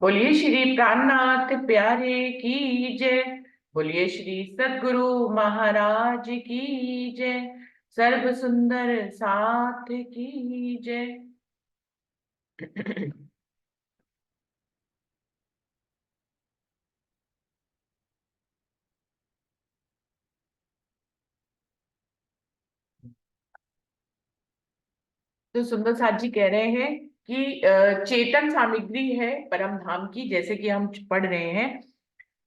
बोलिए श्री प्राणनाथ प्यारे की जय। बोलिए श्री सद्गुरु महाराज की जय। सर्व सुंदर साथ की जय। तो सुंदर साथ जी कह रहे हैं कि चेतन सामग्री है परम धाम की, जैसे कि हम पढ़ रहे हैं।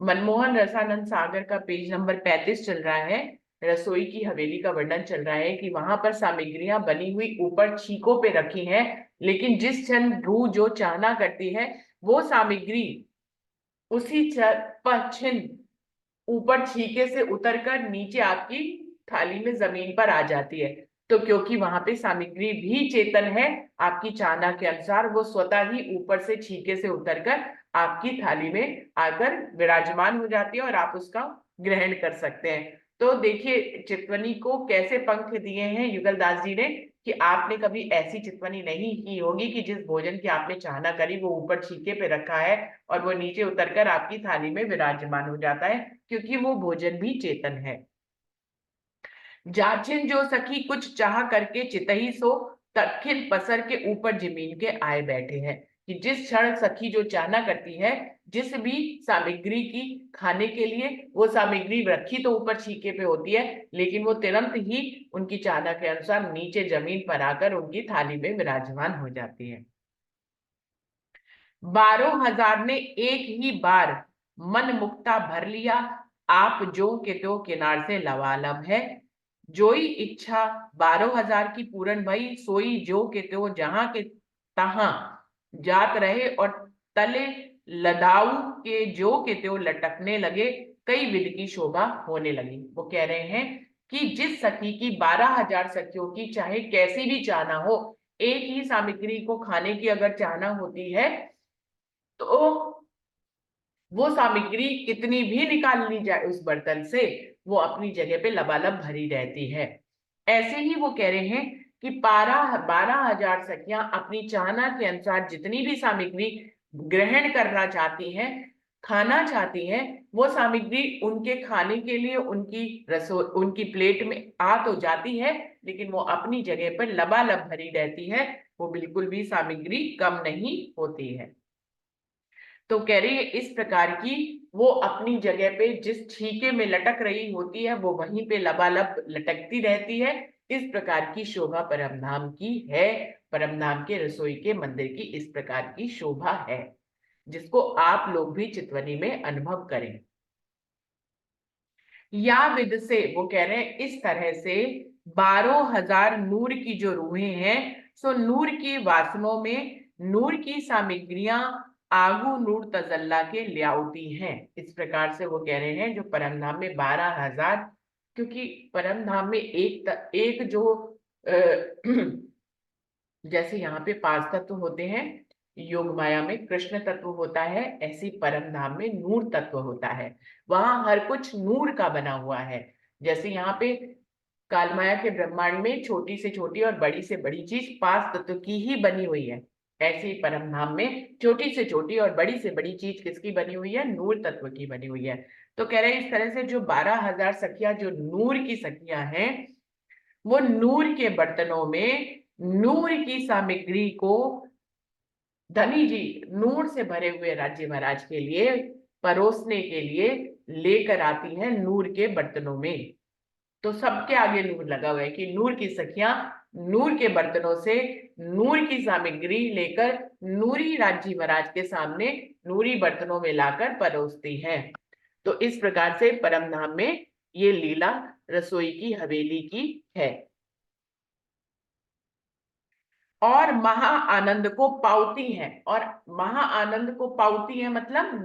मनमोहन रसानंद सागर का पेज नंबर 35 चल रहा है। रसोई की हवेली का वर्णन चल रहा है कि वहां पर सामग्रियां बनी हुई ऊपर छीकों पे रखी हैं, लेकिन जिस क्षण रूह जो चाहना करती है वो सामग्री उसी पश्चिम ऊपर छीके से उतरकर नीचे आपकी थाली में जमीन पर आ जाती है। तो क्योंकि वहां पे सामग्री भी चेतन है, आपकी चाहना के अनुसार वो स्वतः ही ऊपर से छीके से उतरकर आपकी थाली में आकर विराजमान हो जाती है और आप उसका ग्रहण कर सकते हैं। तो देखिए चितवनी को कैसे पंख दिए हैं युगल दास जी ने, कि आपने कभी ऐसी चितवनी नहीं की होगी कि जिस भोजन की आपने चाहना करी वो ऊपर छीके पे रखा है और वो नीचे उतरकर आपकी थाली में विराजमान हो जाता है, क्योंकि वो भोजन भी चेतन है। जाचिन जो सखी कुछ चाह करके चितही सो, तत्खिल पसर के ऊपर जमीन के आए बैठे हैं। कि जिस क्षण सखी जो चाहना करती है, जिस भी सामग्री की खाने के लिए, वो सामग्री रखी तो ऊपर छीके पे होती है, लेकिन वो तुरंत ही उनकी चाहना के अनुसार नीचे जमीन पर आकर उनकी थाली में विराजमान हो जाती है। 12,000 ने एक ही बार मन मुक्ता भर लिया, आप जो के तो किनार से लबालब है। जोई इच्छा 12,000 की पूरन भई, सोई जो के तो जहां के तहां जात रहे और तले लदाऊ के जो के त्यो लटकने लगे, कई विध की शोभा होने लगी। वो कह रहे हैं कि जिस सखी की 12,000 सखियों की चाहे कैसी भी चाहना हो, एक ही सामग्री को खाने की अगर चाहना होती है तो वो सामग्री कितनी भी निकाल ली जाए उस बर्तन से, वो अपनी जगह पे लबालब भरी रहती है। ऐसे ही वो कह रहे हैं कि 12,000 सखियां अपनी चाहना के अनुसार जितनी भी सामग्री ग्रहण करना चाहती हैं, खाना चाहती हैं, वो सामग्री उनके खाने के लिए उनकी रसोई उनकी प्लेट में आ तो जाती है, लेकिन वो अपनी जगह पर लबालब भरी रहती है। वो बिल्कुल भी सामग्री कम नहीं होती है। तो कह रही है इस प्रकार की वो अपनी जगह पे जिस छीके में लटक रही होती है वो वहीं पे लबालब लटकती रहती है। इस प्रकार की शोभा परमधाम की है। परमधाम के रसोई के मंदिर की इस प्रकार की शोभा है, जिसको आप लोग भी चितवनी में अनुभव करें। या विद से वो कह रहे हैं इस तरह से 12,000 नूर की जो रूहें हैं, सो नूर की वासनों में नूर की सामग्रियां आगू नूर तजल्ला के लियाउती हैं। इस प्रकार से वो कह रहे हैं जो परमधाम में 12,000, क्योंकि परमधाम में एक जो जैसे यहाँ पे 5 तत्व होते हैं, योग माया में कृष्ण तत्व होता है, ऐसी परम धाम में नूर तत्व होता है। वहां हर कुछ नूर का बना हुआ है। जैसे यहाँ पे काल माया के ब्रह्मांड में छोटी से छोटी और बड़ी से बड़ी चीज 5 तत्व की ही बनी हुई है, ऐसे ही परम धाम में छोटी से छोटी और बड़ी से बड़ी चीज किसकी बनी हुई है? नूर तत्व की बनी हुई है। तो कह रहे हैं इस तरह से जो 12,000 सखियां जो नूर की सखियां हैं, वो नूर के बर्तनों में नूर की सामग्री को धनी जी नूर से भरे हुए राज्य महाराज के लिए परोसने के लिए लेकर आती हैं नूर के बर्तनों में। तो सबके आगे नूर लगा हुआ है कि नूर की सखियां नूर के बर्तनों से नूर की सामग्री लेकर नूरी राज्य महाराज के सामने नूरी बर्तनों में लाकर परोसती हैं। तो इस प्रकार से परमधाम में ये लीला रसोई की हवेली की है। और महा आनंद को पाउती है, और महा आनंद को पाउती है मतलब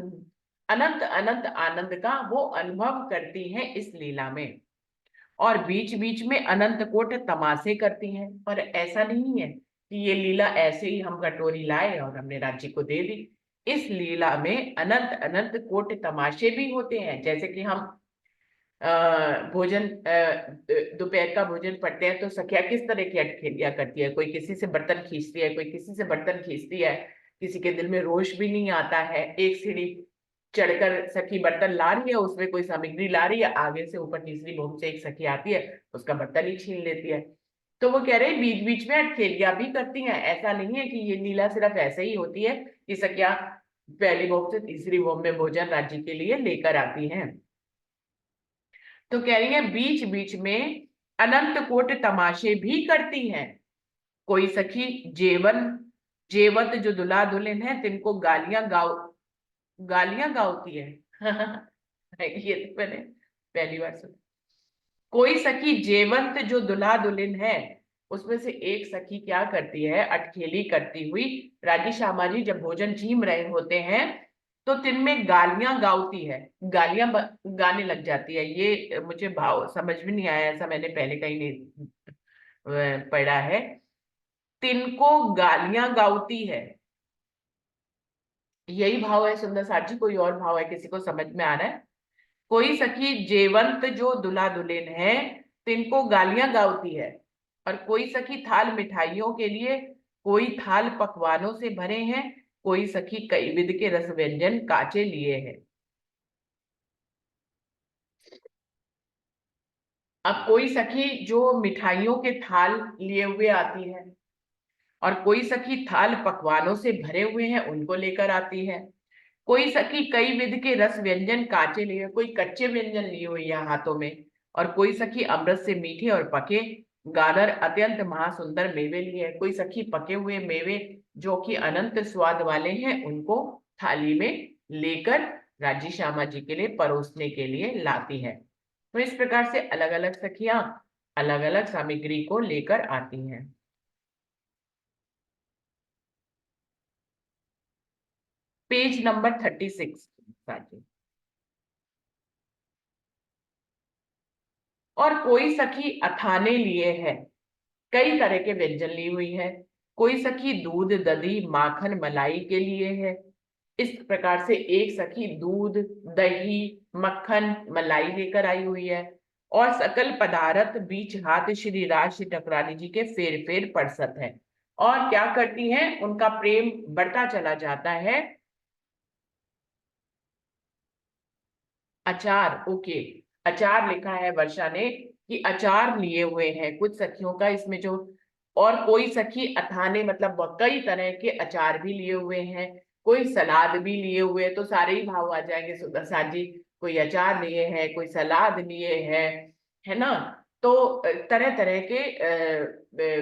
अनंत अनंत आनंद का वो अनुभव करती है इस लीला में। और बीच बीच में अनंत कोट तमाशे करती हैं। और ऐसा नहीं है कि ये लीला ऐसे ही हम कटोरी लाए और हमने राज्य को दे दी। इस लीला में अनंत अनंत कोट तमाशे भी होते हैं। जैसे कि हम भोजन दोपहर का भोजन पढ़ते हैं तो सखिया किस तरह की अटखेलियां करती है, कोई किसी से बर्तन खींचती है, कोई किसी से बर्तन खींचती है। किसी के दिल में रोष भी नहीं आता है। एक सीढ़ी चढ़कर सखी बर्तन ला रही है, उसमें कोई सामग्री ला रही है, आगे से ऊपर तीसरी भूमि से एक सखी आती है, उसका बर्तन ही छीन लेती है। तो वो कह रहे हैं बीच बीच में अटखेलियां भी करती हैं। ऐसा नहीं है कि ये लीला सिर्फ ऐसे ही होती है कि सखियां पहली भोग से तीसरी भोग में भोजन राज्य के लिए लेकर आती हैं। तो कह रही है बीच बीच में अनंत कोट तमाशे भी करती हैं। कोई सखी जेवन जेवत जो दुल्हा दुल्हन है तिनको गालियां गाती है। ये तो मैंने पहली बार सुना। कोई सखी जेवंत जो दुल्हा दुल्हन है, उसमें से एक सखी क्या करती है, अटखेली करती हुई राजी श्यामा जी जब भोजन जीम रहे होते हैं तो तिन में गालियां गाती है, गाने लग जाती है। ये मुझे भाव समझ में नहीं आया, ऐसा मैंने पहले कहीं नहीं पढ़ा है। तिनको गालियां गाती है, यही भाव है सुंदर साथ जी, कोई और भाव है किसी को समझ में आ रहा है? कोई सखी जेवंत जो दुल्हा दुल्हन है तिनको गालियां गाती है, और कोई सखी थाल मिठाइयों के लिए, कोई थाल पकवानों से भरे हैं, कोई सखी कई विध के रस व्यंजन काचे लिए हैं। अब कोई सखी जो मिठाइयों के थाल लिए हुए आती है, और कोई सखी थाल पकवानों से भरे हुए हैं उनको लेकर आती है। कोई सखी कई विध के रस व्यंजन कांचे लिए, कोई कच्चे व्यंजन लिए हुए है हाथों में, और कोई सखी अमृत से मीठे और पके गादर अत्यंत महासुंदर मेवे लिए। कोई सखी पके हुए मेवे जो कि अनंत स्वाद वाले हैं उनको थाली में लेकर राजी श्यामा जी के लिए परोसने के लिए लाती है। तो इस प्रकार से अलग अलग सखियां अलग अलग सामग्री को लेकर आती हैं। पेज नंबर 36 साथी। और कोई सखी अथाने लिए है, कई तरह के व्यंजन ली हुई है। कोई सखी दूध दही माखन मलाई के लिए है। इस प्रकार से एक सखी दूध दही मक्खन मलाई लेकर आई हुई है। और सकल पदार्थ बीच हाथ श्री राज श्री ठकुरानी जी के फेर फेर पड़सत है। और क्या करती हैं, उनका प्रेम बढ़ता चला जाता है। अचार, ओके, अचार लिखा है वर्षा ने कि अचार लिए हुए हैं कुछ सखियों का इसमें जो। और कोई सखी अथाने मतलब कई तरह के अचार भी लिए हुए हैं, कोई सलाद भी लिए हुए हैं। तो सारे ही भाव आ जाएंगे सुदर्शन जी, कोई अचार लिए हैं, कोई सलाद लिए हैं, है ना। तो तरह तरह के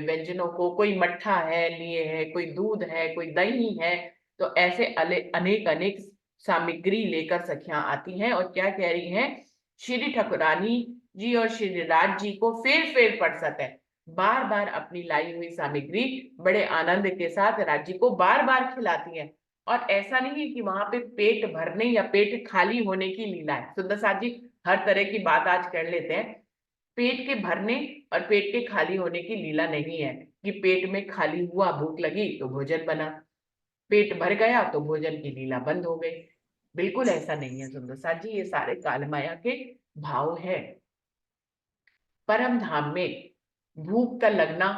व्यंजनों को, कोई मट्ठा है लिए है, कोई दूध है, कोई दही है। तो ऐसे अनेक अनेक सामग्री लेकर सखियां आती हैं और क्या कह रही हैं, श्री ठकुरानी जी और श्री राज जी को फेर फेर पड़सत है। बार बार अपनी लाई हुई सामग्री बड़े आनंद के साथ राज्य को बार बार खिलाती हैं। और ऐसा नहीं है कि वहां पे पेट भरने या पेट खाली होने की लीला है। सुंदर साथ जी हर तरह की बात आज कर लेते हैं। पेट के भरने और पेट के खाली होने की लीला नहीं है कि पेट में खाली हुआ, भूख लगी तो भोजन बना, पेट भर गया तो भोजन की लीला बंद हो गई। बिल्कुल ऐसा नहीं है सुंदर साथ जी, ये सारे काल माया के भाव है। परम धाम में भूख का लगना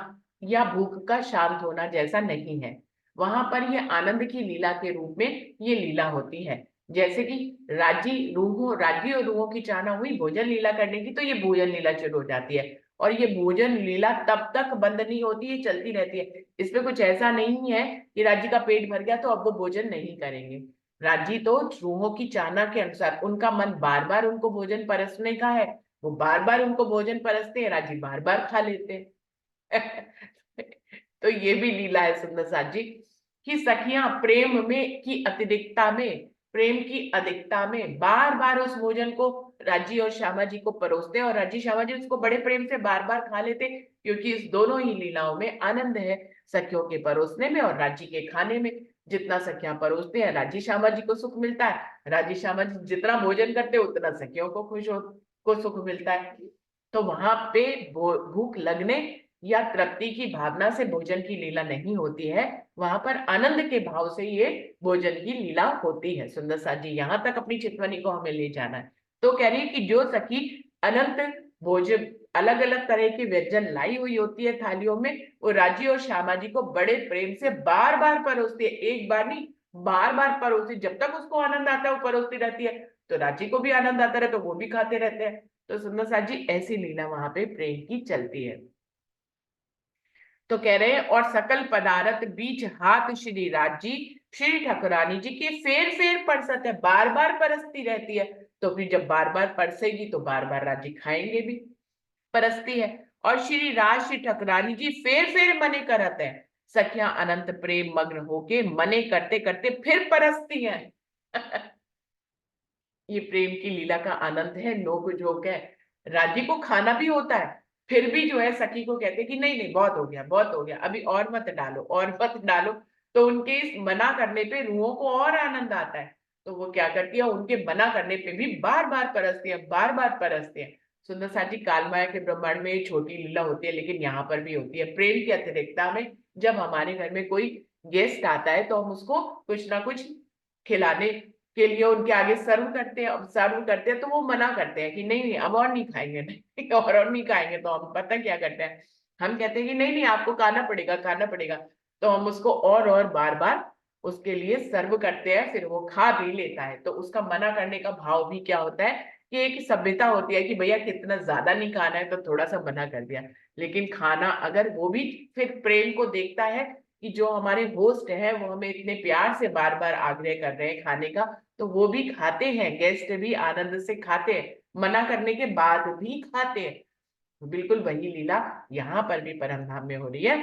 या भूख का शांत होना जैसा नहीं है। वहां पर ये आनंद की लीला के रूप में ये लीला होती है। जैसे कि राज्य और रूहों की चाहना हुई भोजन लीला करने की, तो ये भोजन लीला शुरू हो जाती है। और ये भोजन लीला तब तक बंद नहीं होती, ये चलती रहती है। इसमें कुछ ऐसा नहीं है कि राज्य का पेट भर गया तो अब वो भोजन नहीं करेंगे। राज्य तो रूहों की चाहना के अनुसार, उनका मन बार बार उनको भोजन परसने का है, वो बार बार उनको भोजन परसते हैं, राजी बार बार खा लेते हैं। तो ये भी लीला है सुंदर साथ जी कि सखियां प्रेम में की अतिरिक्ता में, प्रेम की अधिकता में बार बार उस भोजन को राजी और श्यामा जी को परोसते हैं, और राजी श्यामा जी उसको बड़े प्रेम से बार बार खा लेते हैं, क्योंकि इस दोनों ही लीलाओं में आनंद है, सखियों के परोसने में और राजी के खाने में। जितना सखियां परोसते हैं राजी श्यामा जी को सुख मिलता है, राजी श्यामा जी जितना भोजन करते हैं उतना सखियों को को सुख मिलता है। तो वहां पे भूख लगने या तृप्ति की भावना से भोजन की लीला नहीं होती है, वहां पर आनंद के भाव से ये भोजन की लीला होती है। सुंदर साथ जी यहाँ तक अपनी चितवनी को हमें ले जाना है। तो कह रही है कि जो सखी अनंत भोज अलग अलग तरह के व्यंजन लाई हुई होती है थालियों में, वो राजी और श्यामा जी को बड़े प्रेम से बार बार परोसती है, एक बार नहीं बार बार परोसती, जब तक उसको आनंद आता है वो परोसती रहती है, तो राजी को भी आनंद आता रहे तो वो भी खाते रहते हैं। तो सुंदर साथ जी ऐसी लीला वहां पे प्रेम की चलती है। तो कह रहे हैं, और सकल पदार्थ बीच हाथ श्री राजी श्री ठाकुरानी जी की फेर फेर परसत है, बार बार परसती रहती है। तो फिर जब बार बार परसेगी तो बार बार राजी खाएंगे भी, परसती है। और श्री राज श्री ठाकुरानी जी फेर फेर मने करत है, सखिया अनंत प्रेम मग्न होके मने करते करते फिर परसती हैं। ये प्रेम की लीला का आनंद है, नोक झोंक है। राजी को खाना भी होता है, फिर भी जो है सखी को कहते कि नहीं नहीं बहुत हो गया बहुत हो गया, अभी और मत डालो और मत डालो। तो उनके इस मना करने पे रूहों को और आनंद आता है, तो वो क्या करती है, उनके मना करने पे भी बार बार परसती है, बार बार परसती है। सुंदर साथी कालमाया के ब्रह्मांड में ये छोटी लीला होती है, लेकिन यहाँ पर भी होती है प्रेम की अतिरेकता में। जब हमारे घर में कोई गेस्ट आता है तो हम उसको कुछ ना कुछ खिलाने के लिए उनके आगे सर्व करते हैं, अब सर्व करते हैं तो वो मना करते हैं कि नहीं नहीं अब और नहीं खाएंगे, नहीं और नहीं खाएंगे। तो हम पता क्या करते हैं, हम कहते हैं कि नहीं नहीं आपको खाना पड़ेगा खाना पड़ेगा। तो हम उसको और बार बार उसके लिए सर्व करते हैं, फिर वो खा भी लेता है। तो उसका मना करने का भाव भी क्या होता है कि एक सभ्यता होती है कि भैया कितना ज्यादा नहीं खाना है, तो थोड़ा सा मना कर दिया। लेकिन खाना अगर वो भी फिर प्रेम को देखता है कि जो हमारे होस्ट है वो हमें इतने प्यार से बार बार आग्रह कर रहे हैं खाने का, तो वो भी खाते हैं, गेस्ट भी आनंद से खाते हैं, मना करने के बाद भी खाते हैं। बिल्कुल वही लीला यहाँ पर भी परम धाम में हो रही है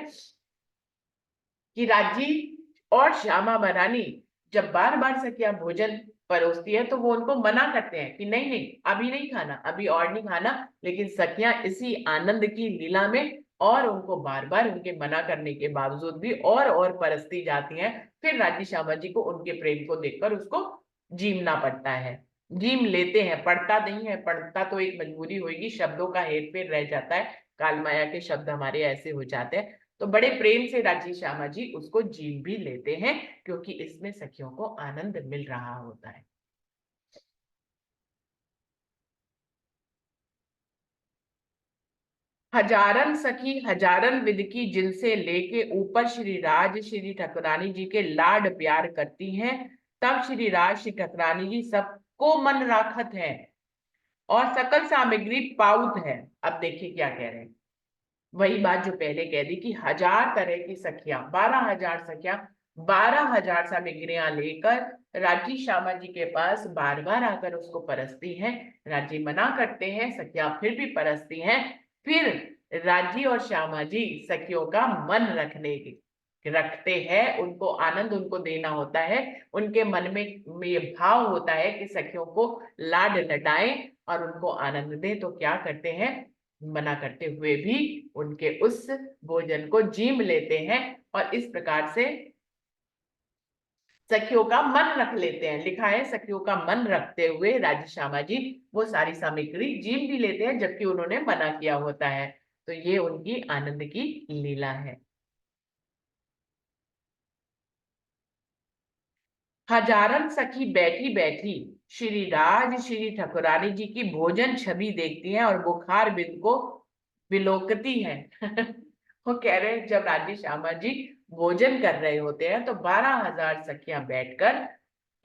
कि राजी और श्यामा महारानी जब बार बार सखिया भोजन परोसती है तो वो उनको मना करते हैं कि नहीं नहीं अभी नहीं खाना, अभी और नहीं खाना। लेकिन सखियां इसी आनंद की लीला में और उनको बार बार उनके मना करने के बावजूद भी और परसती जाती हैं। फिर राजी श्यामा जी को उनके प्रेम को देखकर उसको जीमना पड़ता है, जीम लेते हैं, पढ़ता नहीं है, पढ़ता तो एक मजबूरी होगी, शब्दों का हेर फेर रह जाता है, कालमाया के शब्द हमारे ऐसे हो जाते हैं। तो बड़े प्रेम से राजी श्यामा जी उसको जीम भी लेते हैं, क्योंकि इसमें सखियों को आनंद मिल रहा होता है। हजारन सखी हजारन विद की जिनसे लेके ऊपर श्री राज श्री ठकुरानी जी के लाड प्यार करती हैं, तब श्री राज श्री ठकुरानी जी सबको मन राखत है और सकल सामग्री पाउत है। अब देखिए क्या कह रहे हैं, वही बात जो पहले कह दी कि 1000 तरह की सखियां, 12,000 सखियां, 12,000 सामग्रियां लेकर राजी श्यामा जी के पास बार बार आकर उसको परसती हैं। राजी मना करते हैं, सखियां फिर भी परसती हैं। फिर राजी और श्यामा जी सखियों का मन रखते हैं, उनको आनंद उनको देना होता है। उनके मन में ये भाव होता है कि सखियों को लाड लडाएं और उनको आनंद दें। तो क्या करते हैं, मना करते हुए भी उनके उस भोजन को जीम लेते हैं और इस प्रकार से सखियों का मन रख लेते हैं। लिखा है सखियों का मन रखते हुए राजी श्यामा जी वो सारी सामग्री जीम भी लेते हैं, जबकि उन्होंने मना किया होता है। तो ये उनकी आनंद की लीला है। हजारन सखी बैठी बैठी श्री राज श्री ठकुरानी जी की भोजन छवि देखती हैं और बुखार बिंद को विलोकती हैं। वो कह रहे हैं जब राजी श्यामा जी भोजन कर रहे होते हैं तो 12,000 सखियां बैठकर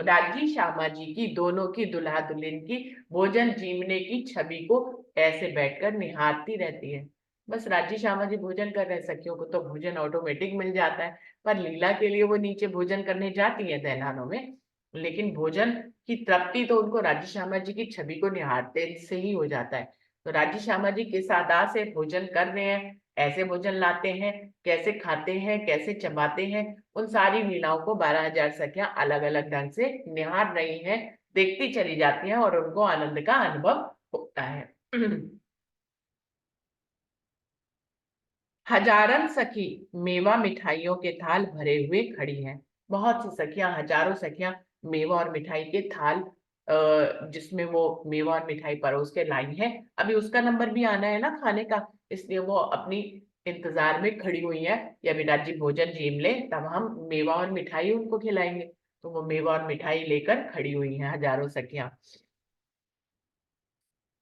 राजी श्यामा जी की, दोनों की, दुल्हा दुल्हन की भोजन जीवने की छवि को ऐसे बैठकर निहारती रहती है। बस राजी श्यामा जी भोजन कर रहे हैं, सखियों को तो भोजन ऑटोमेटिक मिल जाता है, पर लीला के लिए वो नीचे भोजन करने जाती है दहलानों में। लेकिन भोजन की तृप्ति तो उनको राजी श्यामा जी की छवि को निहारते से ही हो जाता है। तो राजी श्यामा जी किस अदा से भोजन कर रहे हैं, ऐसे भोजन लाते हैं, कैसे खाते हैं, कैसे चबाते हैं, उन सारी लीलाओं को 12,000 सखियां अलग अलग ढंग से निहार रही हैं, देखती चली जाती हैं और उनको आनंद का अनुभव होता है। हजारन सखी मेवा मिठाइयों के थाल भरे हुए खड़ी हैं। बहुत सी सखियां, हजारों सखियां मेवा और मिठाई के थाल जिसमें वो मेवा और मिठाई परोस के लाई हैं। अभी उसका नंबर भी आना है ना खाने का, इसलिए वो अपनी इंतजार में खड़ी हुई है या विराट जी भोजन जीम ले तब हम मेवा और मिठाई उनको खिलाएंगे। तो वो मेवा और मिठाई लेकर खड़ी हुई हैं हजारों सखियां।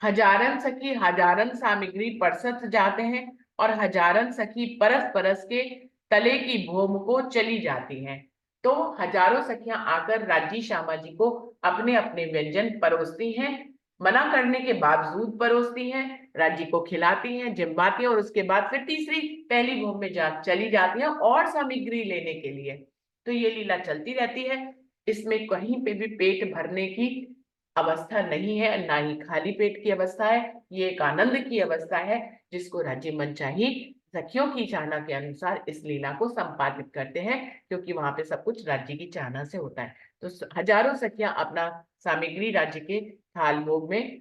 हजारन सखी हजारन सामग्री परसत जाते हैं, और हजारन सखी परस परस के तले की भोम को चली जाती हैं। तो हजारों सखियां आकर राज्य श्यामा जी को अपने अपने व्यंजन परोसती हैं, मना करने के बावजूद परोसती हैं, राज्य को खिलाती हैं, जिम्बाती हैं, और उसके बाद फिर तीसरी पहली भोम में चली जाती हैं और सामग्री लेने के लिए। तो ये लीला चलती रहती है। इसमें कहीं पे भी पेट भरने की अवस्था नहीं है, ना ही खाली पेट की अवस्था है। ये एक आनंद की अवस्था है, जिसको राज्य मनचाही सखियों की चाहना के अनुसार इस लीला को संपादित करते हैं, क्योंकि वहां पे सब कुछ राज्य की चाहना से होता है। तो हजारों सखियां अपना सामग्री राज्य के थाल भोग में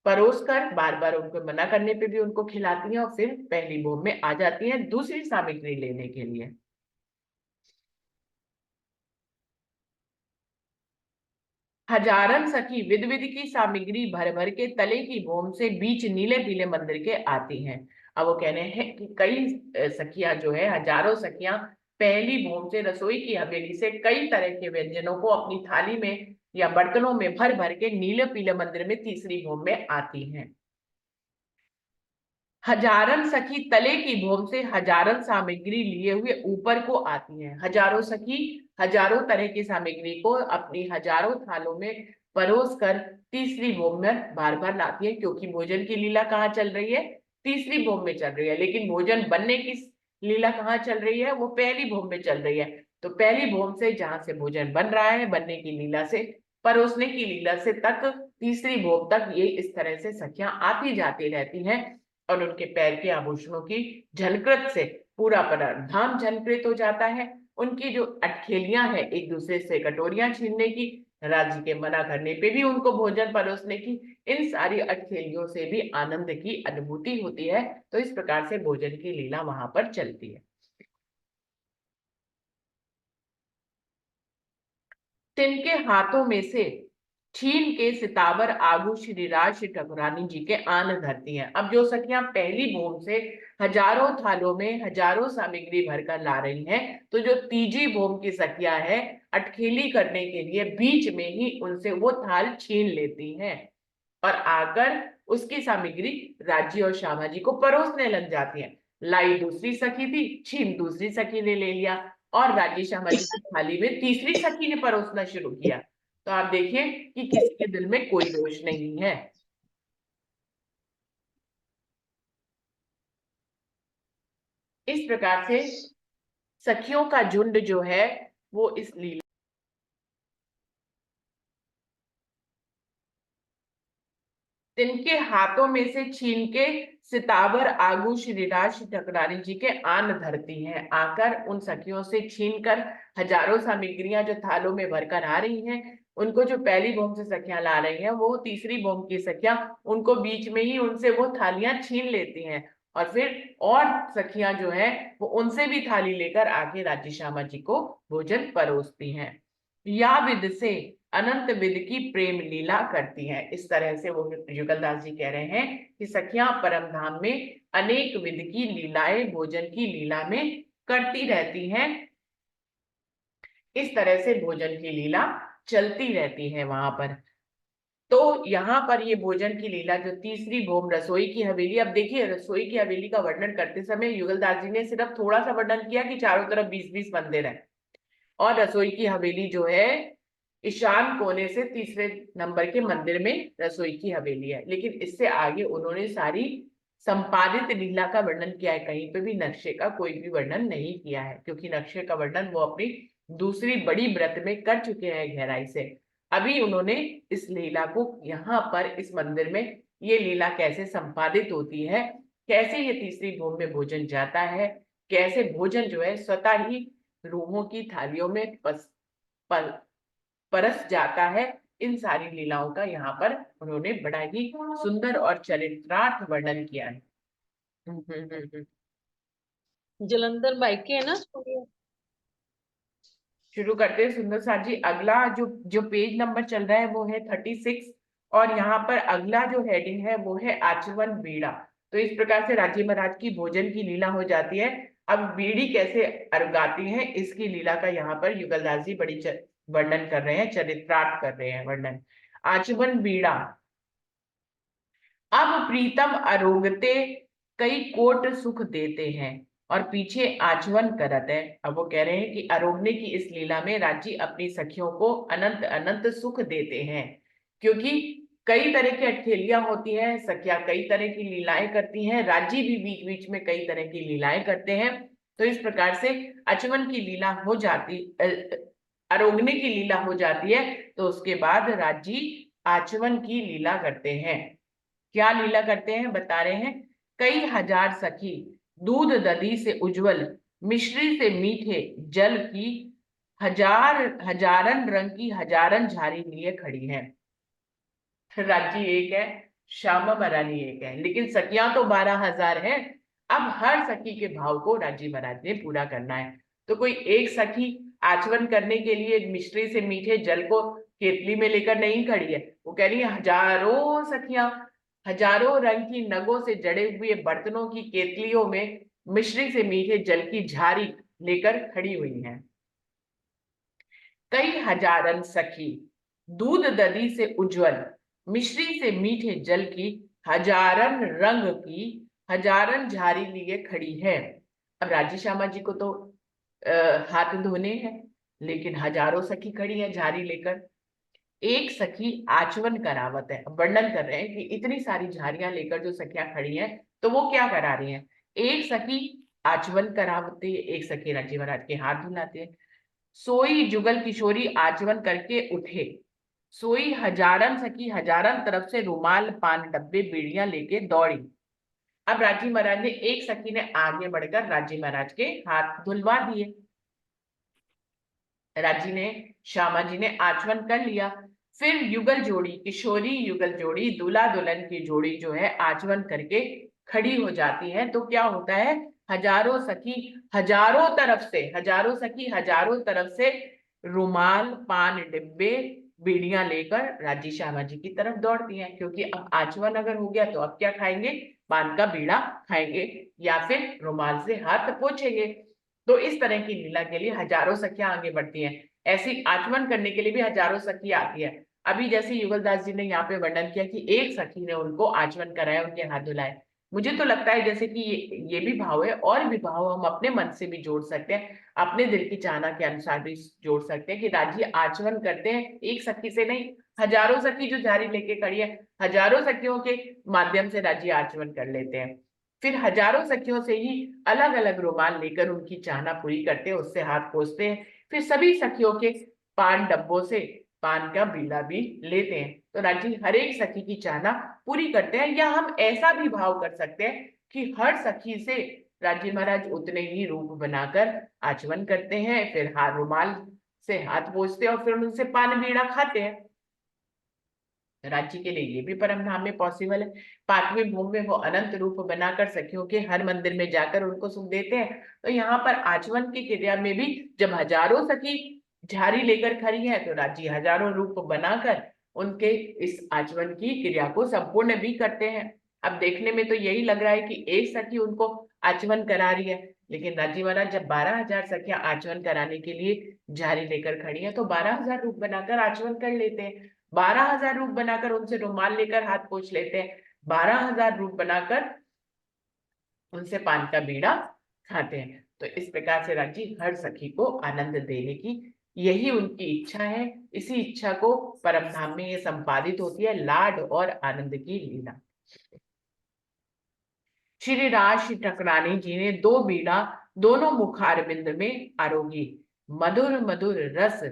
परोस कर बार बार उनको मना करने पे भी उनको खिलाती हैं, और फिर पहली भोग में आ जाती हैं दूसरी सामग्री लेने के लिए। हजारन सखी विध विधि की सामग्री भर भर के तले की भोम से बीच नीले पीले मंदिर के आती हैं। अब वो कहने हैं कि कई सखियां जो है, हजारों सखियां पहली भोम से रसोई की हवेली से कई तरह के व्यंजनों को अपनी थाली में या बर्तनों में भर भर के नीले पीले मंदिर में तीसरी भोम में आती हैं। हजारन सखी तले की भोम से हजारन सामग्री लिए हुए ऊपर को आती हैं। हजारों सखी हजारों तरह की सामग्री को अपनी हजारों थालों में परोस कर तीसरी भोम में बार बार लाती है, क्योंकि भोजन की लीला कहाँ चल रही है, तीसरी भोम में चल रही है, लेकिन भोजन बनने की लीला कहाँ चल रही है, वो पहली भोम में चल रही है। तो पहली भोम से जहां से भोजन बन रहा है, बनने की लीला से, परोसने की लीला से तक, तीसरी भोम तक ये इस तरह से सखियां आती जाती रहती हैं, और उनके पैर के आभूषणों की झनकृत से पूरा धाम झनकृत हो जाता है। उनकी जो अटखेलियां हैं एक दूसरे से कटोरियां छीनने की, राज्य के मना करने पे भी उनको भोजन परोसने की, इन सारी अटखेलियों से भी आनंद की अनुभूति होती है। तो इस प्रकार से भोजन की लीला वहां पर चलती है। तिनके हाथों में से छीन के सितावर आगू श्री राज श्री ठाकुरानी जी के आन धरती हैं। अब जो सखियां पहली भोम से हजारों थालों में हजारों सामग्री भरकर ला रही हैं, तो जो तीजी भोम की सखियां हैं, अटखेली करने के लिए बीच में ही उनसे वो थाल छीन लेती हैं, और आकर उसकी सामग्री राज्य और श्यामा जी को परोसने लग जाती हैं। लाई दूसरी सखी थी, छीन दूसरी सखी ने ले लिया, और राज्य श्यामा जी की थाली में तीसरी सखी ने परोसना शुरू किया। तो आप देखिए कि किसी के दिल में कोई दोष नहीं है। इस प्रकार से सखियों का झुंड जो है, वो इस लीला तिनके हाथों में से छीन के सितावर आगू श्रीराज ठकरारी जी के आन धरती हैं। आकर उन सखियों से छीन कर हजारों सामग्रियां जो थालों में भरकर आ रही हैं, उनको जो पहली भोम से सखियां ला रही हैं, वो तीसरी भोम की सखियां उनको बीच में ही उनसे वो थालियां छीन लेती हैं, और फिर और सखियां जो है वो उनसे भी थाली लेकर आके राज्य श्यामा जी को भोजन परोसती हैं। या विद से अनंत विद की प्रेम लीला करती हैं। इस तरह से वो युगलदास जी कह रहे हैं कि सखियां परम धाम में अनेक विध की लीलाएं भोजन की लीला में करती रहती हैं। इस तरह से भोजन की लीला चलती रहती है वहां पर। तो यहाँ पर ये भोजन की लीला जो तीसरी भोम रसोई की हवेली, अब देखिए रसोई की हवेली का वर्णन करते समय युगलदास जी ने सिर्फ थोड़ा सा वर्णन किया कि चारों तरफ 20-20 मंदिर है, और रसोई की हवेली जो है ईशान कोने से तीसरे नंबर के मंदिर में रसोई की हवेली है। लेकिन इससे आगे उन्होंने सारी संपादित लीला का वर्णन किया है, कहीं पे भी नक्शे का कोई भी वर्णन नहीं किया है, क्योंकि नक्शे का वर्णन वो अपनी दूसरी बड़ी व्रत में कर चुके हैं गहराई से। अभी उन्होंने इस लीला को यहाँ पर इस मंदिर में, ये लीला कैसे संपादित होती है, कैसे ये तीसरी भूमि में भोजन जाता है, कैसे भोजन जो है स्वतः ही रूहों की थालियों में परस जाता है, इन सारी लीलाओं का यहाँ पर उन्होंने बड़ा ही सुंदर और चरित्रार्थ वर्णन किया है। जलंधर बाइके है ना स्टूडियो। शुरू करते हैं सुंदर साथ जी। अगला जो जो पेज नंबर चल रहा है वो है 36, और यहाँ पर अगला जो हेडिंग है वो है आचमन बीड़ा। तो इस प्रकार से राजी महाराज की भोजन की लीला हो जाती है। अब बीड़ी कैसे अर्गाती है, इसकी लीला का यहाँ पर युगलदास जी बड़ी वर्णन कर रहे हैं, चरित्रार्थ कर रहे हैं वर्णन। आचमन बीड़ा अब प्रीतम अरोगते कई कोट सुख देते हैं, और पीछे आचवन करत है। अब वो कह रहे हैं कि अरोगने की इस लीला में राजी अपनी सखियों को अनंत अनंत सुख देते हैं, क्योंकि कई तरह की अटखेलियां होती हैं, सखियां कई तरह की लीलाएं करती हैं, राजी भी बीच बीच में कई तरह की लीलाएं करते हैं। तो इस प्रकार से अचवन की लीला हो जाती, अरोगने की लीला हो जाती है, तो उसके बाद राजी आचवन की लीला करते हैं। क्या लीला करते हैं बता रहे हैं। कई हजार सखी दूध दधी से उज्जवल, मिश्री से मीठे जल की, हजार हजारन रंग की हजारन झारी लिए खड़ी हैं। राज्य एक है, श्यामा महारानी एक है, लेकिन सखियां तो 12,000 है। अब हर सखी के भाव को राजी महाराज ने पूरा करना है। तो कोई एक सखी आचमन करने के लिए मिश्री से मीठे जल को केतली में लेकर नहीं खड़ी है, वो कह रही है हजारों सखियां हजारों रंग की नगों से जड़े हुए बर्तनों की केतलियों में मिश्री से मीठे जल की झारी लेकर खड़ी हुई हैं। कई हजारन सखी दूध दधी से उज्जवल, मिश्री से मीठे जल की, हजारन रंग की हजारन झारी लिए खड़ी है। अब राजी श्यामा जी को तो हाथ धोने हैं, लेकिन हजारों सखी खड़ी है झारी लेकर। एक सखी आचमन करावत है। अब वर्णन कर रहे हैं कि इतनी सारी झारियां लेकर जो सखियां खड़ी हैं, तो वो क्या करा रही हैं। एक सखी आचमन करावती है, एक सखी राजी महाराज के हाथ धुलाती है। सोई जुगल किशोरी आचमन करके उठे, सोई हजारन सखी हजारन तरफ से रुमाल पान डब्बे बीड़ियां लेके दौड़ी। अब राजी महाराज ने, एक सखी ने आगे बढ़कर राजी महाराज के हाथ धुलवा दिए। राजी ने, श्यामा जी ने आचमन कर लिया। फिर युगल जोड़ी, किशोरी युगल जोड़ी, दूल्हा दुल्हन की जोड़ी जो है आचमन करके खड़ी हो जाती है। तो क्या होता है, हजारों सखी हजारों तरफ से, हजारों सखी हजारों तरफ से रुमाल पान डिब्बे बीड़ियां लेकर राजी श्यामा जी की तरफ दौड़ती हैं, क्योंकि अब आचमन अगर हो गया तो अब क्या खाएंगे, पान का बीड़ा खाएंगे या फिर रुमाल से हाथ पोंछेंगे। तो इस तरह की लीला के लिए हजारों सखियां आगे बढ़ती हैं। ऐसी आचमन करने के लिए भी हजारों सखी आती है। अभी जैसे युगलदास जी ने यहाँ पे वर्णन किया कि एक सखी ने उनको आचमन कराया, उनके हाथ धुलाए। मुझे तो लगता है जैसे कि ये भी भाव है, और भी भाव हम अपने मन से भी जोड़ सकते हैं, अपने दिल की चाहना के अनुसार भी जोड़ सकते हैं कि राजी आचमन करते हैं एक सखी से नहीं, हजारों सखी जो जारी लेके खड़ी है, हजारों सखियों के माध्यम से राजी आचमन कर लेते हैं। फिर हजारों सखियों से ही अलग अलग रुमाल लेकर उनकी चाहना पूरी करते हैं, उससे हाथ पोंछते हैं। फिर सभी सखियों के पान डब्बों से पान का बीड़ा भी लेते हैं। तो राजी हर एक सखी की चाहना पूरी करते हैं। या हम ऐसा भी भाव कर सकते हैं कि हर सखी से राजी महाराज उतने ही रूप बनाकर आचमन करते हैं, फिर हाथ रुमाल से हाथ पोंछते हैं और फिर उनसे पान बीड़ा खाते हैं। राज्य के लिए ये भी परम धाम में पॉसिबल है। पांचवें भूमि में वो अनंत रूप बनाकर सखियों के हर मंदिर में जाकर उनको सुख देते हैं। तो यहाँ पर आचमन की क्रिया में भी जब हजारों सखी झारी लेकर खड़ी है, तो राज्य हजारों रूप बनाकर उनके इस आचमन की क्रिया को संपूर्ण भी करते हैं। अब देखने में तो यही लग रहा है कि एक सखी उनको आचमन करा रही है, लेकिन राजी महाराज जब 12,000 सखियां आचमन कराने के लिए झारी लेकर खड़ी है, तो 12,000 रूप बनाकर आचमन कर लेते हैं। 12,000 रूप बनाकर उनसे रुमाल लेकर हाथ पोंछ लेते हैं, 12,000 रूप बनाकर उनसे पान का बीड़ा खाते हैं। तो इस प्रकार से राजी हर सखी को आनंद देने की यही उनकी इच्छा है। इसी इच्छा को परम धाम में ये संपादित होती है, लाड और आनंद की लीला। श्री राज श्री ठाकुरानी जी ने दो बीड़ा दोनों मुखारबिंद में आरोगी, मधुर मधुर रस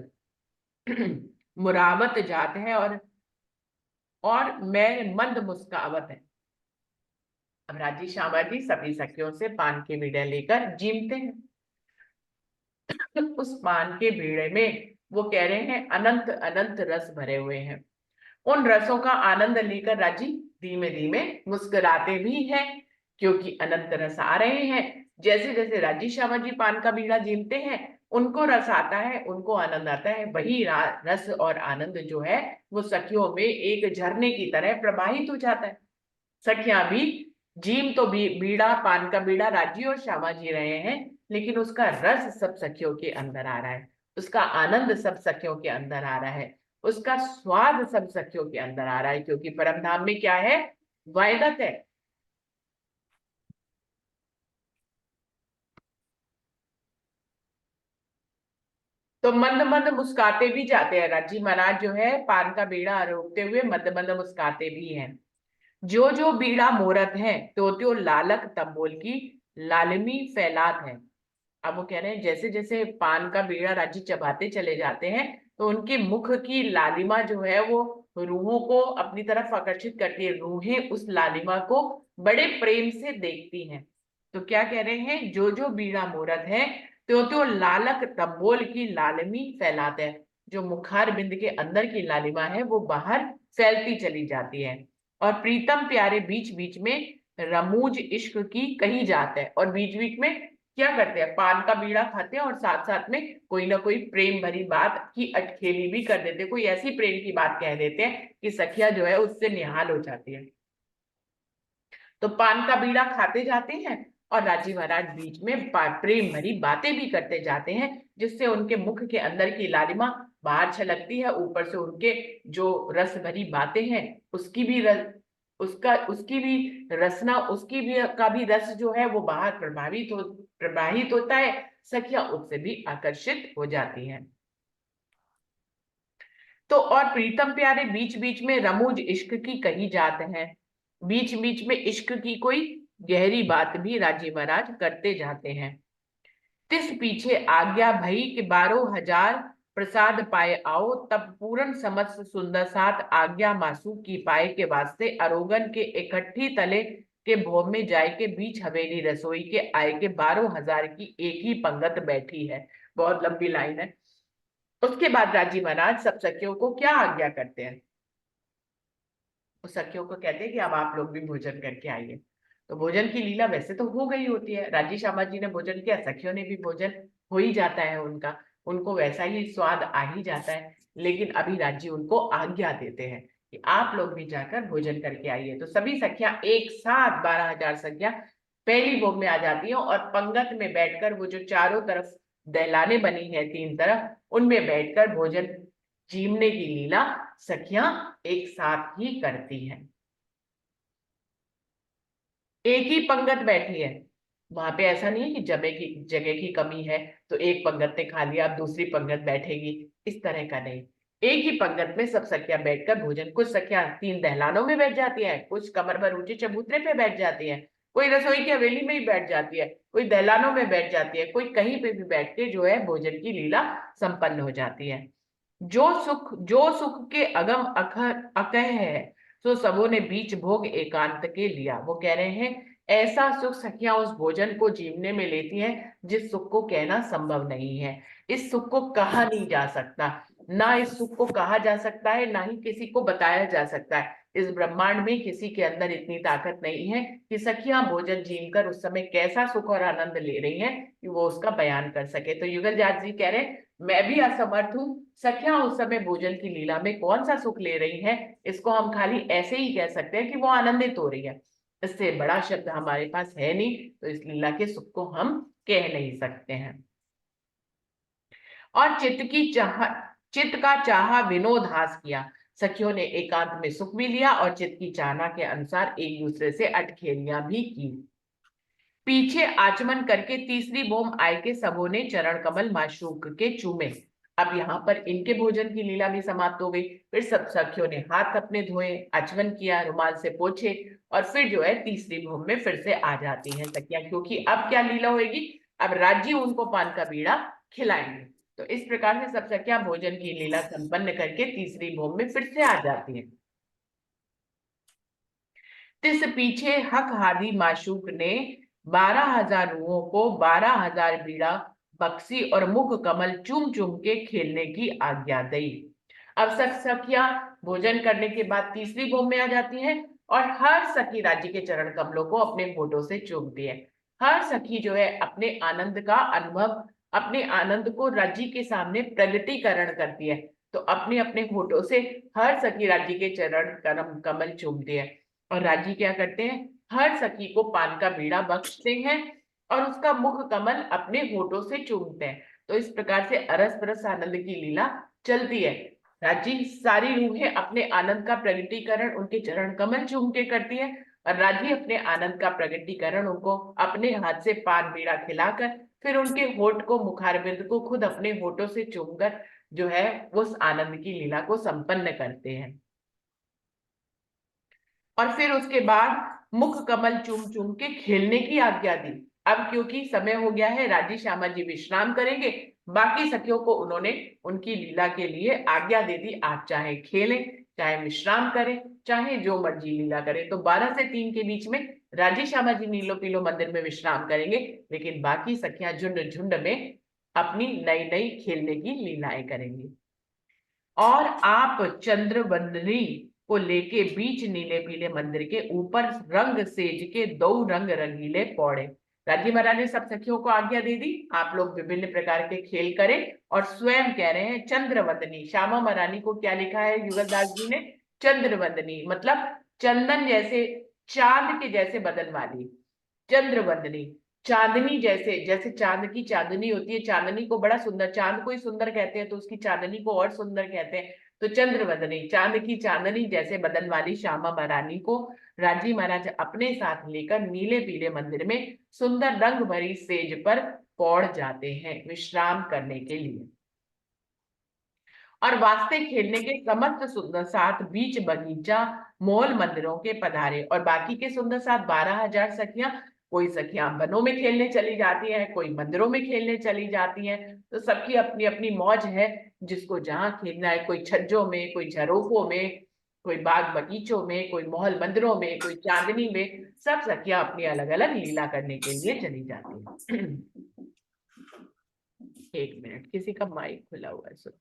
मुरावत जात है, और मैं मंद मुस्कावत है। अब राजी श्यामा जी सभी सखियों से पान के बीड़े लेकर जीमते हैं। उस पान के बीड़े में वो कह रहे हैं अनंत अनंत रस भरे हुए हैं। उन रसों का आनंद लेकर राजी धीमे धीमे मुस्कुराते भी हैं, क्योंकि अनंत रस आ रहे हैं। जैसे जैसे राजी श्यामा जी पान का बीड़ा जीमते हैं, उनको रस आता है, उनको आनंद आता है। वही रस और आनंद जो है वो सखियों में एक झरने की तरह प्रवाहित हो जाता है। सखियां भी जीम तो बीड़ा पान का बीड़ा राजी और श्यामा जी रहे हैं, लेकिन उसका रस सब सखियों के अंदर आ रहा है, उसका आनंद सब सखियों के अंदर आ रहा है, उसका स्वाद सब सखियों के अंदर आ रहा है। क्योंकि परम धाम में क्या है, वायदा तय। तो मंद मंद मुस्काते भी जाते हैं, राजी महाराज जो है पान का बीड़ा रोकते हुए मंद मंद मुस्काते भी हैं। जो जो बीड़ा मोरत है, तो त्यो लालक तंबोल की लालिमी फैलात है। अब वो कह रहे हैं जैसे जैसे पान का बीड़ा राजी चबाते चले जाते हैं, तो उनके मुख की लालिमा जो है वो रूहों को अपनी तरफ आकर्षित करती है। रूहें उस लालिमा को बड़े प्रेम से देखती हैं। तो क्या कह रहे हैं, जो जो बीड़ा मोरत है, त्यो लालक तंबोल की लालिमी फैलाते हैं। जो मुखार बिंद के अंदर की लालिमा है वो बाहर फैलती चली जाती है। और प्रीतम प्यारे बीच बीच में रमूज इश्क की कही जात है। और बीच बीच में क्या करते हैं, पान का बीड़ा खाते हैं और साथ साथ में कोई ना कोई प्रेम भरी बात की अटखेली भी कर देते हैं। कोई ऐसी प्रेम की बात कह देते हैं कि सखिया जो है उससे निहाल हो जाती है। तो पान का बीड़ा खाते जाते हैं और राजी महाराज बीच में प्रेम भरी बातें भी करते जाते हैं, जिससे उनके मुख के अंदर की लालिमा बाहर छलकती है। ऊपर से उनके जो रस भरी बातें हैं उसकी भी उसकी भी रसना, उसकी भी का भी रस जो है वो बाहर प्रवाहित होता है। सखियां उससे भी आकर्षित हो जाती हैं। तो और प्रीतम प्यारे बीच बीच में रमूज इश्क की कही जात है। बीच बीच में इश्क की कोई गहरी बात भी राजी महाराज करते जाते हैं। तिस पीछे आज्ञा भई कि 12,000 प्रसाद पाए आओ, तब पूर्ण समस्त सुंदर साथ आज्ञा मासू की पाए के वास्ते अरोगन के इकट्ठी तले के भोग में जाय के बीच हवेली रसोई के आय के 12,000 की एक ही पंगत बैठी है। बहुत लंबी लाइन है। उसके बाद राजी महाराज सब सखियों को क्या आज्ञा करते हैं, उस सखियों को कहते हैं कि अब आप लोग भी भोजन करके आइए। तो भोजन की लीला वैसे तो हो गई होती है, राजी श्यामा जी ने भोजन किया, सखियों ने भी भोजन हो ही जाता है उनका, उनको वैसा ही स्वाद आ ही जाता है। लेकिन अभी राजी उनको आज्ञा देते हैं कि आप लोग भी जाकर भोजन करके आइए। तो सभी सखियां एक साथ 12,000 सखियां पहली भोग में आ जाती हैं और पंगत में बैठकर, वो जो चारों तरफ दहलाने बनी है तीन तरफ, उनमें बैठकर भोजन जीवने की लीला सखियां एक साथ ही करती हैं। एक ही पंगत बैठी है, वहां पे ऐसा नहीं है कि जगह की कमी है तो एक पंगत ने खा लिया अब दूसरी पंगत बैठेगी, इस तरह का नहीं। एक ही पंगत में सब सखियां बैठकर भोजन, कुछ सखियां तीन दहलानों में बैठ जाती हैं, कुछ कमर भर ऊंचे चबूतरे पे बैठ जाती हैं, कोई रसोई की हवेली में ही बैठ जाती है, कोई दहलानों में बैठ जाती है, कोई कहीं पे भी बैठ के जो है भोजन की लीला संपन्न हो जाती है। जो सुख के अगम अखर अकह है, सो सबों ने बीच भोग एकांत के लिया। वो कह रहे हैं ऐसा सुख सखियां उस भोजन को जीवने में लेती हैं जिस सुख को कहना संभव नहीं है। इस सुख को कहा नहीं जा सकता, ना इस सुख को कहा जा सकता है, ना ही किसी को बताया जा सकता है। इस ब्रह्मांड में किसी के अंदर इतनी ताकत नहीं है कि सखियां भोजन जीव कर उस समय कैसा सुख और आनंद ले रही हैं कि वो उसका बयान कर सके। तो युगल जाट जी कह रहे हैं मैं भी असमर्थ हूँ, सखियां उस समय भोजन की लीला में कौन सा सुख ले रही हैं, इसको हम खाली ऐसे ही कह सकते हैं कि वो आनंदित हो रही है। इससे बड़ा शब्द हमारे पास है नहीं, तो इस लीला के सुख को हम कह नहीं सकते हैं। और चित्त का चाहा विनोद हास किया। सखियों ने एकांत में सुख भी लिया और चित्त की चाहना के अनुसार एक दूसरे से अटखेलियां भी की। पीछे आचमन करके तीसरी बोम आय के सबों ने चरण कमल माशूक के चूमे। अब यहाँ पर इनके भोजन की लीला भी समाप्त हो गई। फिर सब सखियों ने हाथ अपने धोए, आचमन किया, रुमाल से पोछे और फिर जो है तीसरी भोम में फिर से आ जाती हैं सखियां, क्योंकि अब क्या लीला होगी, अब राजी उनको पान का बीड़ा खिलाएंगे। तो इस प्रकार से सब सखियां भोजन की लीला संपन्न करके तीसरी भोम में फिर से आ जाती हैं। तिस पीछे हक हादी माशूक ने 12,000 रूहों को 12,000 बीड़ा बक्सी और मुख कमल चूम चूम के खेलने की आज्ञा दी। अब सखियां भोजन करने के बाद तीसरी भोग में आ जाती हैं और हर सखी राज्य के चरण कमलों को अपने होठों से चूमती है। हर सखी जो है अपने आनंद का अनुभव, अपने आनंद को राज्य के सामने प्रगटीकरण करती है। तो अपने अपने होठों से हर सखी राज्य के चरण कमल चूमती है। और राजी क्या करते हैं, हर सखी को पान का बीड़ा बख्शते हैं और उसका मुख कमल अपने होठों से चूमते हैं। तो इस प्रकार से अरस परस आनंद की लीला चलती है। राजी सारी रूहें अपने आनंद का प्रगटीकरण उनके चरण कमल चूम के करती है, और राजी अपने आनंद का प्रगटीकरण उनको अपने हाथ से पान बीड़ा खिलाकर फिर उनके होठ को, मुखारबिंद को खुद अपने होठों से चूमकर जो है उस आनंद की लीला को संपन्न करते हैं। और फिर उसके बाद मुख कमल चूम चूम के खेलने की आज्ञा दी। अब क्योंकि समय हो गया है, राजी श्यामा जी विश्राम करेंगे। बाकी सखियों को उन्होंने उनकी लीला के लिए आज्ञा दे दी, आप चाहे खेलें, चाहे विश्राम करें, चाहे जो मर्जी लीला करें। तो 12 से 3 के बीच में राजी श्यामा जी नीलो पीलो मंदिर में विश्राम करेंगे, लेकिन बाकी सखियां झुंड झुंड में अपनी नई नई खेलने की लीलाएं करेंगी। और आप चंद्रवंदनी को लेके बीच नीले पीले मंदिर के ऊपर रंग सेज के 2 रंग रंगीले पौड़े। राजी महाराज ने सब सखियों को आज्ञा दे दी, आप लोग विभिन्न प्रकार के खेल करें। और स्वयं कह रहे हैं चंद्रवंदनी, श्यामा महारानी को क्या लिखा है युगलदास जी ने? चंद्रवंदनी, मतलब चंदन जैसे, चांद के जैसे बदन वाली चंद्रवंदनी। चांदनी जैसे, जैसे चांद की चांदनी होती है, चांदनी को बड़ा सुंदर, चांद को ही सुंदर कहते हैं तो उसकी चांदनी को और सुंदर कहते हैं। तो चंद्रवदनी, चांद की चांदनी जैसे बदन वाली श्यामा महारानी को राजी महाराज अपने साथ लेकर नीले पीले मंदिर में सुंदर रंग भरी सेज पर पौड़ जाते हैं विश्राम करने के लिए। और वास्ते खेलने के समस्त सुंदर साथ बीच बगीचा मोल मंदिरों के पधारे। और बाकी के सुंदर साथ 12,000 सखियां, कोई सखियां वनों में खेलने चली जाती हैं, कोई मंदिरों में खेलने चली जाती हैं। तो सबकी अपनी अपनी मौज है, जिसको जहां खेलना है, कोई छज्जों में, कोई झरोखों में, कोई बाग बगीचों में, कोई महल मंदिरों में, कोई चांदनी में, सब सखियां अपनी अलग अलग लीला करने के लिए चली जाती हैं। एक मिनट, किसी का माइक खुला हुआ है।